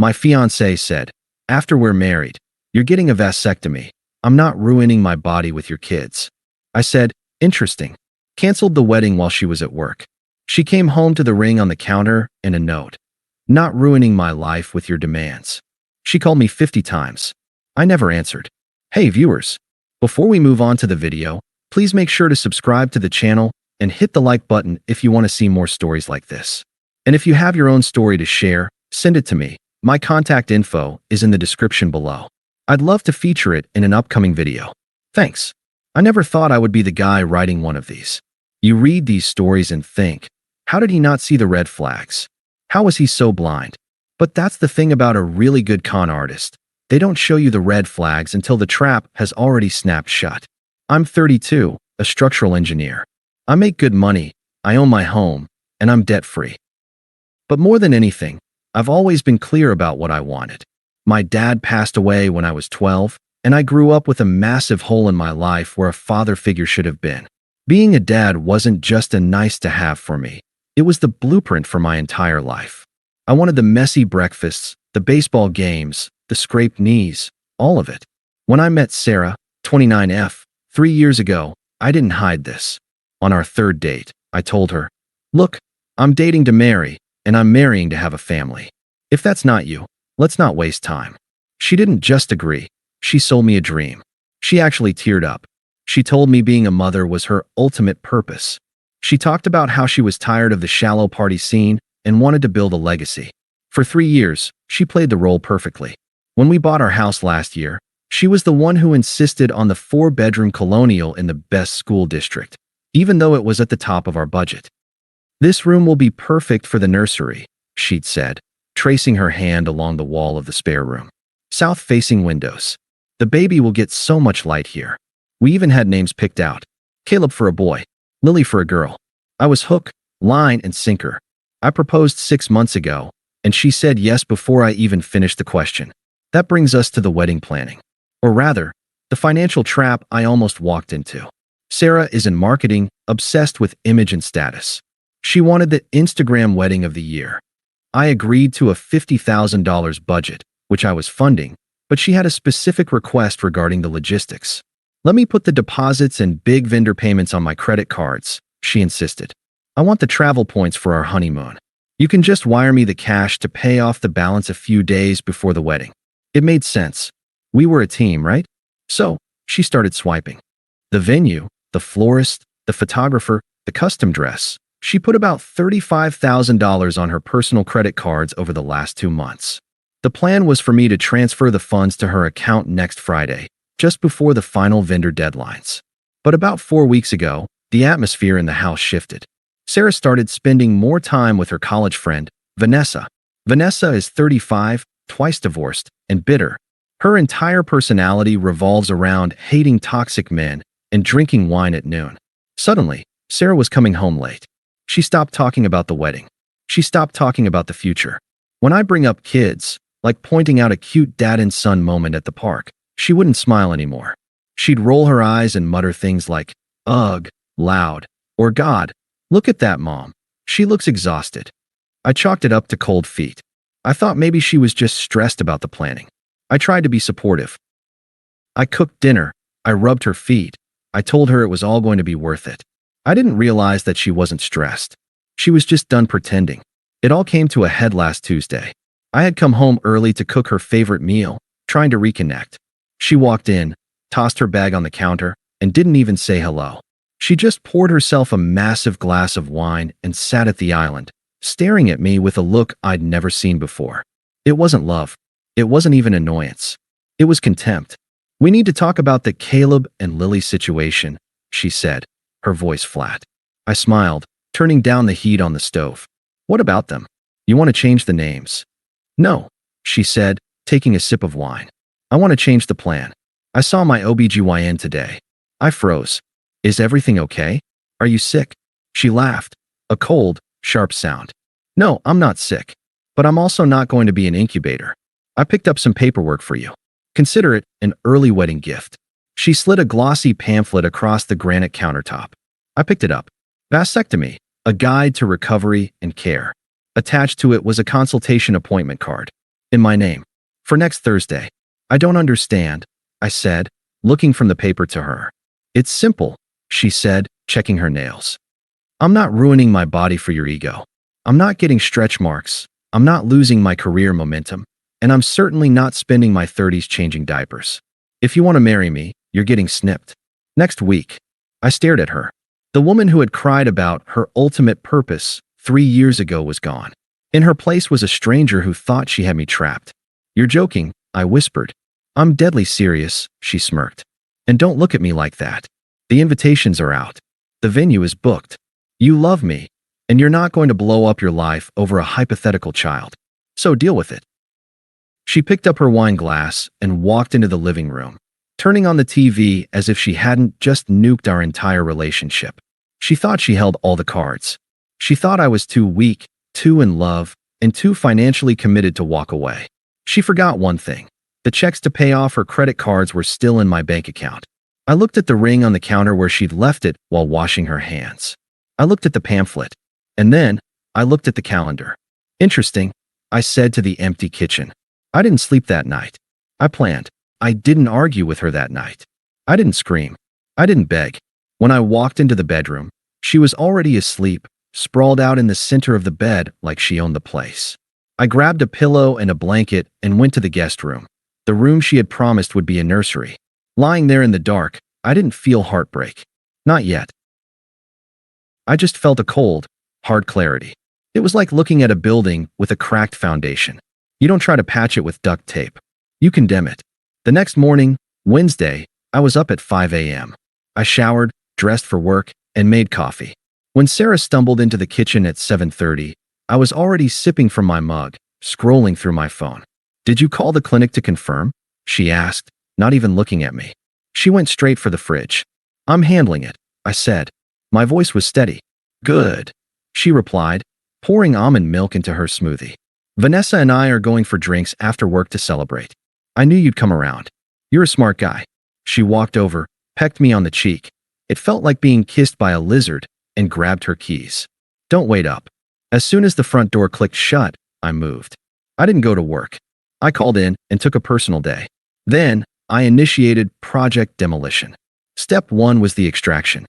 My fiancé said, "After we're married, you're getting a vasectomy. I'm not ruining my body with your kids." I said, "Interesting." Canceled the wedding while she was at work. She came home to the ring on the counter and a note. "Not ruining my life with your demands." She called me 50 times. I never answered. Hey viewers, before we move on to the video, please make sure to subscribe to the channel and hit the like button if you want to see more stories like this. And if you have your own story to share, send it to me. My contact info is in the description below. I'd love to feature it in an upcoming video. Thanks. I never thought I would be the guy writing one of these. You read these stories and think, how did he not see the red flags? How was he so blind? But that's the thing about a really good con artist. They don't show you the red flags until the trap has already snapped shut. I'm 32, a structural engineer. I make good money, I own my home, and I'm debt-free. But more than anything, I've always been clear about what I wanted. My dad passed away when I was 12, and I grew up with a massive hole in my life where a father figure should have been. Being a dad wasn't just a nice-to-have for me. It was the blueprint for my entire life. I wanted the messy breakfasts, the baseball games, the scraped knees, all of it. When I met Sarah, 29F, 3 years ago, I didn't hide this. On our third date, I told her, "Look, I'm dating to marry, and I'm marrying to have a family. If that's not you, let's not waste time." She didn't just agree. She sold me a dream. She actually teared up. She told me being a mother was her ultimate purpose. She talked about how she was tired of the shallow party scene and wanted to build a legacy. For 3 years, she played the role perfectly. When we bought our house last year, she was the one who insisted on the 4-bedroom colonial in the best school district, even though it was at the top of our budget. "This room will be perfect for the nursery," she'd said, tracing her hand along the wall of the spare room. "South-facing windows. The baby will get so much light here." We even had names picked out. Caleb for a boy, Lily for a girl. I was hook, line, and sinker. I proposed 6 months ago, and she said yes before I even finished the question. That brings us to the wedding planning. Or rather, the financial trap I almost walked into. Sarah is in marketing, obsessed with image and status. She wanted the Instagram wedding of the year. I agreed to a $50,000 budget, which I was funding, but she had a specific request regarding the logistics. "Let me put the deposits and big vendor payments on my credit cards," she insisted. "I want the travel points for our honeymoon. You can just wire me the cash to pay off the balance a few days before the wedding." It made sense. We were a team, right? So, she started swiping. The venue, the florist, the photographer, the custom dress. She put about $35,000 on her personal credit cards over the last 2 months. The plan was for me to transfer the funds to her account next Friday, just before the final vendor deadlines. But about 4 weeks ago, the atmosphere in the house shifted. Sarah started spending more time with her college friend, Vanessa. Vanessa is 35, twice divorced, and bitter. Her entire personality revolves around hating toxic men and drinking wine at noon. Suddenly, Sarah was coming home late. She stopped talking about the wedding. She stopped talking about the future. When I bring up kids, like pointing out a cute dad and son moment at the park, she wouldn't smile anymore. She'd roll her eyes and mutter things like, "Ugh," loud, or "God, look at that mom. She looks exhausted." I chalked it up to cold feet. I thought maybe she was just stressed about the planning. I tried to be supportive. I cooked dinner. I rubbed her feet. I told her it was all going to be worth it. I didn't realize that she wasn't stressed. She was just done pretending. It all came to a head last Tuesday. I had come home early to cook her favorite meal, trying to reconnect. She walked in, tossed her bag on the counter, and didn't even say hello. She just poured herself a massive glass of wine and sat at the island, staring at me with a look I'd never seen before. It wasn't love. It wasn't even annoyance. It was contempt. "We need to talk about the Caleb and Lily situation," she said, her voice flat. I smiled, turning down the heat on the stove. "What about them? You want to change the names?" "No," she said, taking a sip of wine. "I want to change the plan. I saw my OBGYN today." I froze. "Is everything okay? Are you sick?" She laughed, a cold, sharp sound. "No, I'm not sick. But I'm also not going to be an incubator. I picked up some paperwork for you. Consider it an early wedding gift." She slid a glossy pamphlet across the granite countertop. I picked it up. Vasectomy, a guide to recovery and care. Attached to it was a consultation appointment card. In my name. For next Thursday. I don't understand, I said, looking from the paper to her. It's simple, she said, checking her nails. I'm not ruining my body for your ego. I'm not getting stretch marks. I'm not losing my career momentum. And I'm certainly not spending my 30s changing diapers. If you want to marry me, you're getting snipped. Next week. I stared at her. The woman who had cried about her ultimate purpose 3 years ago was gone. In her place was a stranger who thought she had me trapped. You're joking, I whispered. I'm deadly serious, she smirked. And don't look at me like that. The invitations are out. The venue is booked. You love me, and you're not going to blow up your life over a hypothetical child. So deal with it. She picked up her wine glass and walked into the living room, turning on the TV as if she hadn't just nuked our entire relationship. She thought she held all the cards. She thought I was too weak, too in love, and too financially committed to walk away. She forgot one thing. The checks to pay off her credit cards were still in my bank account. I looked at the ring on the counter where she'd left it while washing her hands. I looked at the pamphlet. And then, I looked at the calendar. Interesting, I said to the empty kitchen. I didn't sleep that night. I planned. I didn't argue with her that night. I didn't scream. I didn't beg. When I walked into the bedroom, she was already asleep, sprawled out in the center of the bed like she owned the place. I grabbed a pillow and a blanket and went to the guest room, the room she had promised would be a nursery. Lying there in the dark, I didn't feel heartbreak. Not yet. I just felt a cold, hard clarity. It was like looking at a building with a cracked foundation. You don't try to patch it with duct tape. You condemn it. The next morning, Wednesday, I was up at 5 a.m. I showered, dressed for work, and made coffee. When Sarah stumbled into the kitchen at 7:30, I was already sipping from my mug, scrolling through my phone. "Did you call the clinic to confirm?" she asked, not even looking at me. She went straight for the fridge. "I'm handling it," I said. My voice was steady. "Good," she replied, pouring almond milk into her smoothie. "Vanessa and I are going for drinks after work to celebrate. I knew you'd come around. You're a smart guy." She walked over, pecked me on the cheek. It felt like being kissed by a lizard, and grabbed her keys. "Don't wait up." As soon as the front door clicked shut, I moved. I didn't go to work. I called in and took a personal day. Then, I initiated Project Demolition. Step 1 was the extraction.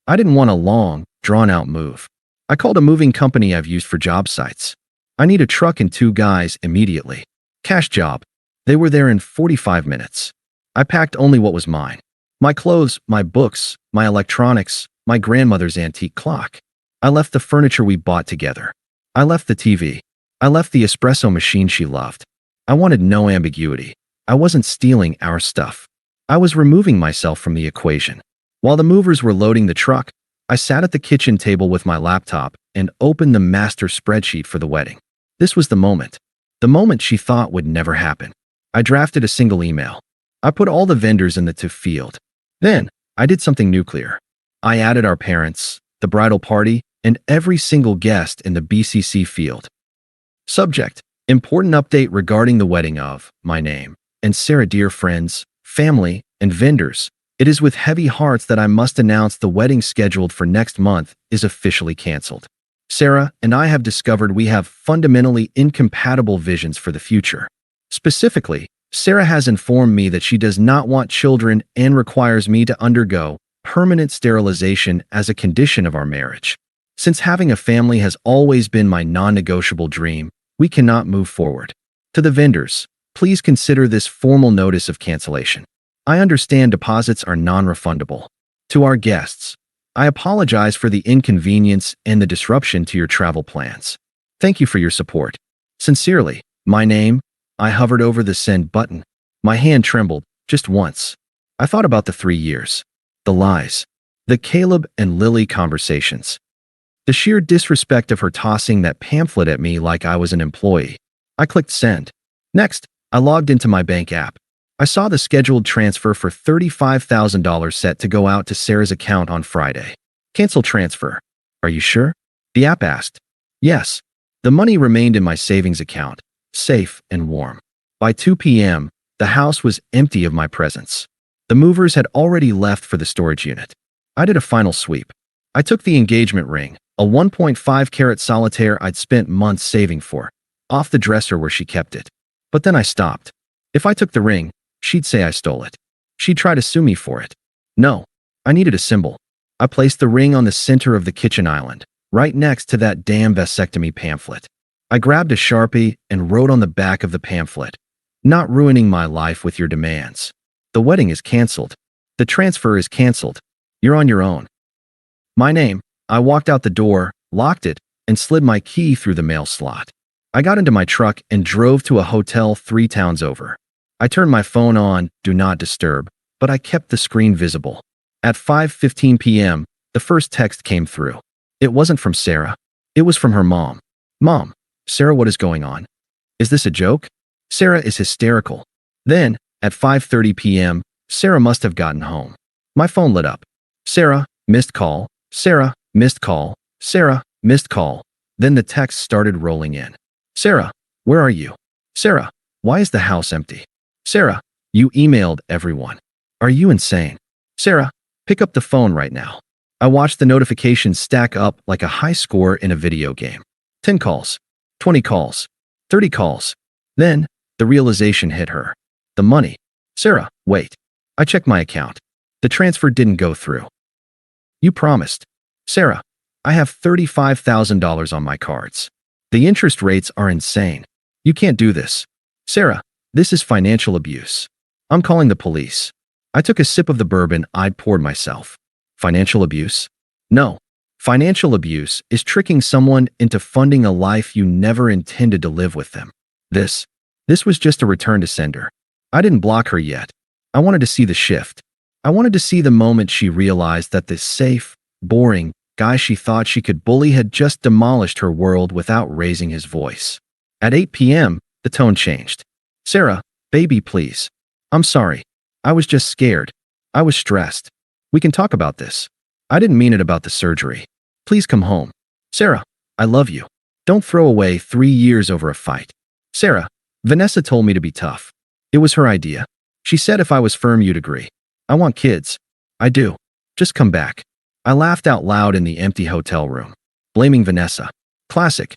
I didn't want a long, drawn-out move. I called a moving company I've used for job sites. "I need a truck and 2 guys immediately. Cash job." They were there in 45 minutes. I packed only what was mine. My clothes, my books, my electronics, my grandmother's antique clock. I left the furniture we bought together. I left the TV. I left the espresso machine she loved. I wanted no ambiguity. I wasn't stealing our stuff. I was removing myself from the equation. While the movers were loading the truck, I sat at the kitchen table with my laptop and opened the master spreadsheet for the wedding. This was the moment. The moment she thought would never happen. I drafted a single email. I put all the vendors in the to field. Then, I did something nuclear. I added our parents, the bridal party, and every single guest in the BCC field. Subject: important update regarding the wedding of my name and Sarah. Dear friends, family, and vendors, it is with heavy hearts that I must announce the wedding scheduled for next month is officially canceled. Sarah and I have discovered we have fundamentally incompatible visions for the future. Specifically, Sarah has informed me that she does not want children and requires me to undergo permanent sterilization as a condition of our marriage. Since having a family has always been my non-negotiable dream, we cannot move forward. To the vendors, please consider this formal notice of cancellation. I understand deposits are non-refundable. To our guests, I apologize for the inconvenience and the disruption to your travel plans. Thank you for your support. Sincerely, my name. I hovered over the send button. My hand trembled, just once. I thought about the 3 years. The lies. The Caleb and Lily conversations. The sheer disrespect of her tossing that pamphlet at me like I was an employee. I clicked send. Next, I logged into my bank app. I saw the scheduled transfer for $35,000 set to go out to Sarah's account on Friday. Cancel transfer. Are you sure? The app asked. Yes. The money remained in my savings account, safe and warm. By 2 p.m., the house was empty of my presence. The movers had already left for the storage unit. I did a final sweep. I took the engagement ring, a 1.5-carat solitaire I'd spent months saving for, off the dresser where she kept it. But then I stopped. If I took the ring, she'd say I stole it. She'd try to sue me for it. No, I needed a symbol. I placed the ring on the center of the kitchen island, right next to that damn vasectomy pamphlet. I grabbed a Sharpie and wrote on the back of the pamphlet, "Not ruining my life with your demands. The wedding is canceled. The transfer is canceled. You're on your own." My name. I walked out the door, locked it, and slid my key through the mail slot. I got into my truck and drove to a hotel 3 towns over. I turned my phone on, do not disturb, but I kept the screen visible. At 5:15 p.m., the first text came through. It wasn't from Sarah. It was from her mom. "Mom, Sarah, what is going on? Is this a joke? Sarah is hysterical." Then, at 5:30 p.m., Sarah must have gotten home. My phone lit up. "Sarah, missed call. Sarah, missed call. Sarah, missed call." Then the text started rolling in. "Sarah, where are you? Sarah, why is the house empty? Sarah, you emailed everyone. Are you insane? Sarah, pick up the phone right now." I watched the notifications stack up like a high score in a video game. 10 calls, 20 calls, 30 calls. Then, the realization hit her. The money. "Sarah, wait." I checked my account. The transfer didn't go through. "You promised." "Sarah, I have $35,000 on my cards. The interest rates are insane. You can't do this. Sarah, this is financial abuse. I'm calling the police." I took a sip of the bourbon I'd poured myself. Financial abuse? No. Financial abuse is tricking someone into funding a life you never intended to live with them. This was just a return to sender. I didn't block her yet. I wanted to see the shift. I wanted to see the moment she realized that this safe, boring guy she thought she could bully had just demolished her world without raising his voice. At 8 p.m., the tone changed. "Sarah, baby, please. I'm sorry. I was just scared. I was stressed. We can talk about this. I didn't mean it about the surgery. Please come home. Sarah, I love you. Don't throw away 3 years over a fight. Sarah, Vanessa told me to be tough. It was her idea. She said if I was firm, you'd agree. I want kids. I do. Just come back." I laughed out loud in the empty hotel room. Blaming Vanessa. Classic.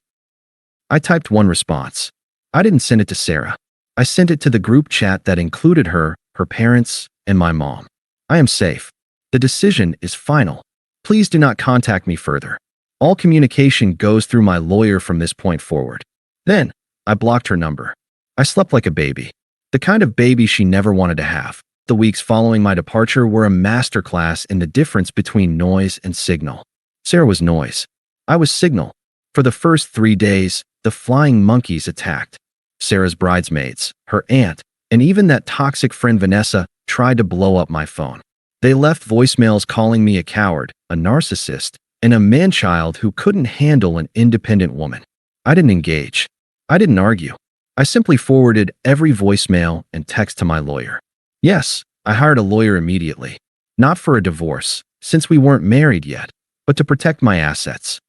I typed one response. I didn't send it to Sarah. I sent it to the group chat that included her parents, and my mom. "I am safe. The decision is final. Please do not contact me further. All communication goes through my lawyer from this point forward." Then, I blocked her number. I slept like a baby. The kind of baby she never wanted to have. The weeks following my departure were a masterclass in the difference between noise and signal. Sarah was noise. I was signal. For the first 3 days, the flying monkeys attacked. Sarah's bridesmaids, her aunt, and even that toxic friend Vanessa tried to blow up my phone. They left voicemails calling me a coward, a narcissist, and a man-child who couldn't handle an independent woman. I didn't engage. I didn't argue. I simply forwarded every voicemail and text to my lawyer. Yes, I hired a lawyer immediately. Not for a divorce, since we weren't married yet, but to protect my assets.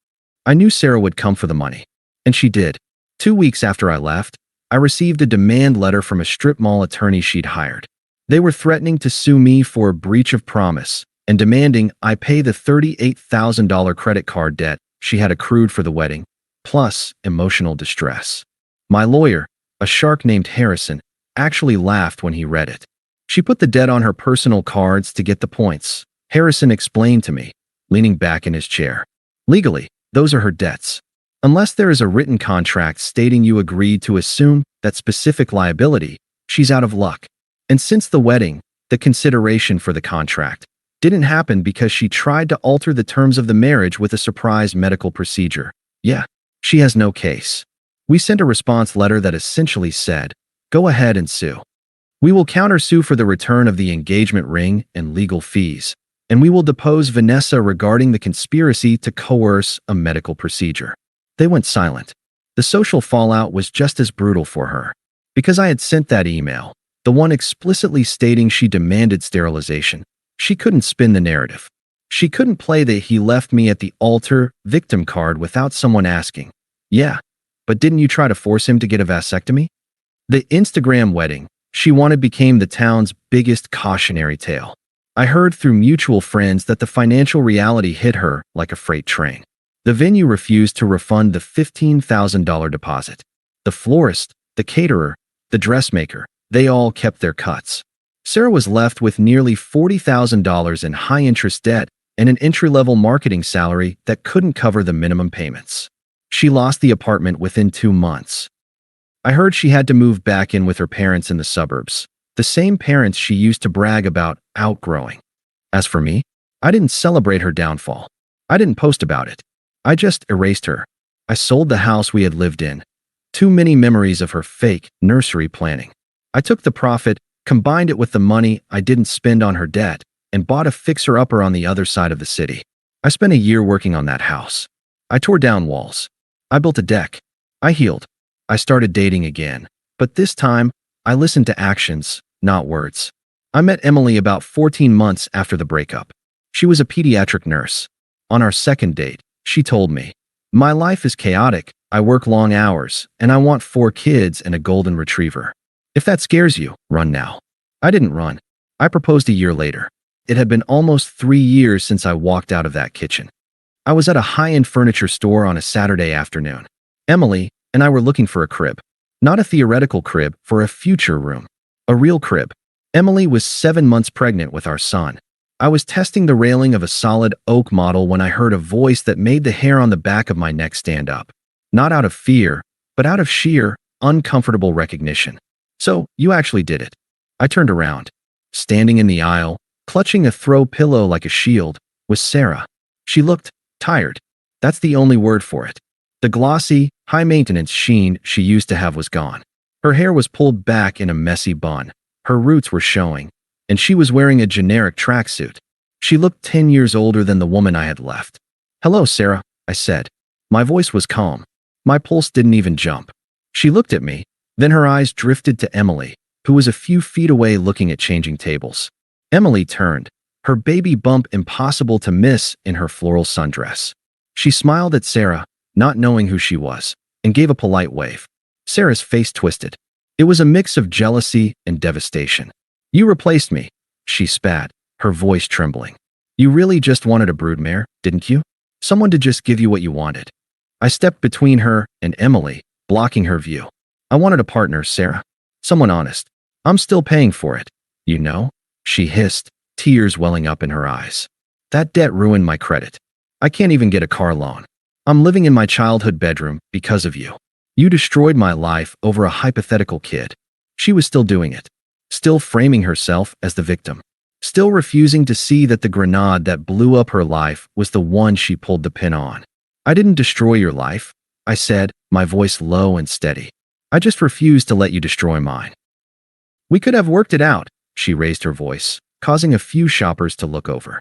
I knew Sarah would come for the money. And she did. 2 weeks after I left, I received a demand letter from a strip mall attorney she'd hired. They were threatening to sue me for a breach of promise and demanding I pay the $38,000 credit card debt she had accrued for the wedding, plus emotional distress. My lawyer, a shark named Harrison, actually laughed when he read it. She put the debt on her personal cards to get the points, Harrison explained to me, leaning back in his chair. Legally, those are her debts. Unless there is a written contract stating you agreed to assume that specific liability, she's out of luck. And since the wedding, the consideration for the contract didn't happen because she tried to alter the terms of the marriage with a surprise medical procedure. Yeah, she has no case. We sent a response letter that essentially said, "Go ahead and sue. We will countersue for the return of the engagement ring and legal fees, and we will depose Vanessa regarding the conspiracy to coerce a medical procedure." They went silent. The social fallout was just as brutal for her. Because I had sent that email, the one explicitly stating she demanded sterilization, she couldn't spin the narrative. She couldn't play the "he left me at the altar" victim card without someone asking, "Yeah, but didn't you try to force him to get a vasectomy?" The Instagram wedding she wanted became the town's biggest cautionary tale. I heard through mutual friends that the financial reality hit her like a freight train. The venue refused to refund the $15,000 deposit. The florist, the caterer, the dressmaker, they all kept their cuts. Sarah was left with nearly $40,000 in high-interest debt and an entry-level marketing salary that couldn't cover the minimum payments. She lost the apartment within 2 months. I heard she had to move back in with her parents in the suburbs, the same parents she used to brag about outgrowing. As for me, I didn't celebrate her downfall. I didn't post about it. I just erased her. I sold the house we had lived in. Too many memories of her fake nursery planning. I took the profit, combined it with the money I didn't spend on her debt, and bought a fixer-upper on the other side of the city. I spent a year working on that house. I tore down walls. I built a deck. I healed. I started dating again. But this time, I listened to actions, not words. I met Emily about 14 months after the breakup. She was a pediatric nurse. On our second date, she told me, "My life is chaotic, I work long hours, and I want 4 kids and a golden retriever. If that scares you, run now." I didn't run. I proposed a year later. It had been almost 3 years since I walked out of that kitchen. I was at a high-end furniture store on a Saturday afternoon. Emily and I were looking for a crib. Not a theoretical crib for a future room. A real crib. Emily was 7 months pregnant with our son. I was testing the railing of a solid oak model when I heard a voice that made the hair on the back of my neck stand up. Not out of fear, but out of sheer, uncomfortable recognition. "So, you actually did it." I turned around. Standing in the aisle, clutching a throw pillow like a shield, was Sarah. She looked tired. That's the only word for it. The glossy, high-maintenance sheen she used to have was gone. Her hair was pulled back in a messy bun. Her roots were showing, and she was wearing a generic tracksuit. She looked 10 years older than the woman I had left. "Hello, Sarah," I said. My voice was calm. My pulse didn't even jump. She looked at me, then her eyes drifted to Emily, who was a few feet away looking at changing tables. Emily turned, her baby bump impossible to miss in her floral sundress. She smiled at Sarah, not knowing who she was, and gave a polite wave. Sarah's face twisted. It was a mix of jealousy and devastation. "You replaced me," she spat, her voice trembling. "You really just wanted a broodmare, didn't you? Someone to just give you what you wanted." I stepped between her and Emily, blocking her view. "I wanted a partner, Sarah. Someone honest. I'm still paying for it, you know?" She hissed, tears welling up in her eyes. "That debt ruined my credit. I can't even get a car loan. I'm living in my childhood bedroom because of you. You destroyed my life over a hypothetical kid." She was still doing it. Still framing herself as the victim. Still refusing to see that the grenade that blew up her life was the one she pulled the pin on. "I didn't destroy your life," I said, my voice low and steady. "I just refused to let you destroy mine." "We could have worked it out," she raised her voice, causing a few shoppers to look over.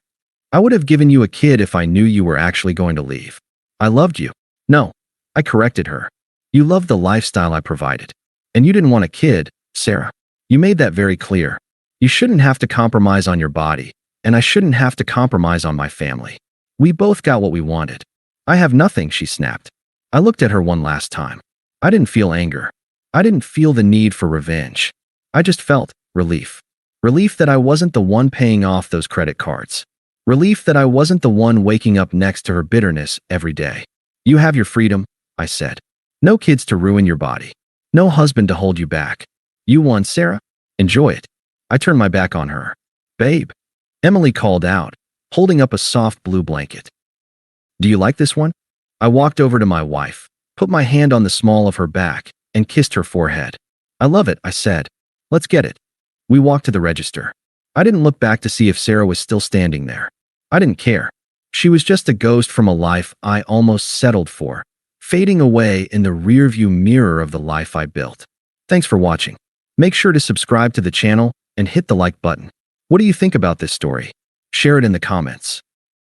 "I would have given you a kid if I knew you were actually going to leave. I loved you." "No," I corrected her. "You loved the lifestyle I provided. And you didn't want a kid, Sarah. You made that very clear. You shouldn't have to compromise on your body, and I shouldn't have to compromise on my family. We both got what we wanted." "I have nothing," she snapped. I looked at her one last time. I didn't feel anger. I didn't feel the need for revenge. I just felt relief. Relief that I wasn't the one paying off those credit cards. Relief that I wasn't the one waking up next to her bitterness every day. "You have your freedom," I said. "No kids to ruin your body. No husband to hold you back. You won, Sarah. Enjoy it." I turned my back on her. "Babe," Emily called out, holding up a soft blue blanket. "Do you like this one?" I walked over to my wife, put my hand on the small of her back, and kissed her forehead. "I love it," I said. "Let's get it." We walked to the register. I didn't look back to see if Sarah was still standing there. I didn't care. She was just a ghost from a life I almost settled for, fading away in the rearview mirror of the life I built. Thanks for watching. Make sure to subscribe to the channel and hit the like button. What do you think about this story? Share it in the comments.